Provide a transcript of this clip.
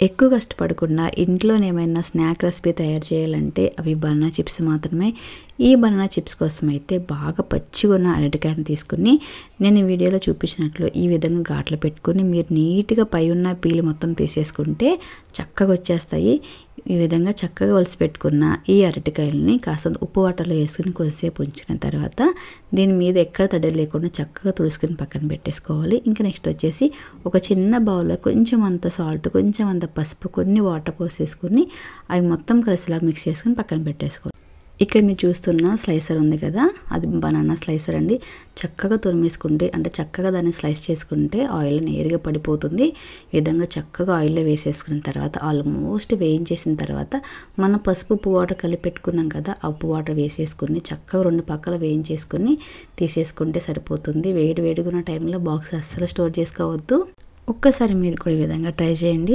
ఎక్కువ కష్టపడకుండా ఇంట్లోనే ఏమైనా స్నాక్ రెసిపీ తయారు చేయాలంటే అవి బనానా చిప్స్ మాత్రమే. ఈ బనానా చిప్స్ కోసం అయితే బాగా పచ్చిగా ఉన్న అరటికాయని తీసుకుని నేను ఈ వీడియోలో చూపించినట్లు ఈ విధంగా ఘాట్లు పెట్టుకుని మీరు నీట్గా పై ఉన్న పీలు మొత్తం తీసేసుకుంటే చక్కగా వచ్చేస్తాయి. ఈ విధంగా చక్కగా ఒలిసి పెట్టుకున్న ఈ అరటికాయలని కాస్త ఉప్పు వాటర్లో వేసుకుని కొద్దిసేపు ఉంచిన తర్వాత దీని మీద ఎక్కడ తడి లేకుండా చక్కగా తుడుచుకుని పక్కన పెట్టేసుకోవాలి. ఇంకా నెక్స్ట్ వచ్చేసి ఒక చిన్న బౌల్లో కొంచెం అంత సాల్ట్, కొంచెం అంత పసుపు, కొన్ని వాటర్ పోసేసుకుని అవి మొత్తం కలిసిలా మిక్స్ చేసుకుని పక్కన పెట్టేసుకోవాలి. ఇక్కడ మీరు చూస్తున్న స్లైసర్ ఉంది కదా, అది బనానా స్లైసర్ అండి. చక్కగా తురిమేసుకుంటే అంటే చక్కగా దాన్ని స్లైస్ చేసుకుంటే ఆయిల్ నేరుగా పడిపోతుంది. ఈ విధంగా చక్కగా ఆయిల్లో వేసేసుకున్న తర్వాత ఆల్మోస్ట్ వేయించేసిన తర్వాత మనం పసుపు ఉప్పు వాటర్ కలిపి పెట్టుకున్నాం కదా, ఆ ఉప్పు వాటర్ వేసేసుకుని చక్కగా 2 పక్కల వేయించేసుకుని తీసేసుకుంటే సరిపోతుంది. వేడి వేడిగా ఉన్న టైంలో బాక్స్ అస్సలు స్టోర్ చేసుకోవద్దు. ఒక్కసారి మీరు కూడా ఈ విధంగా ట్రై చేయండి.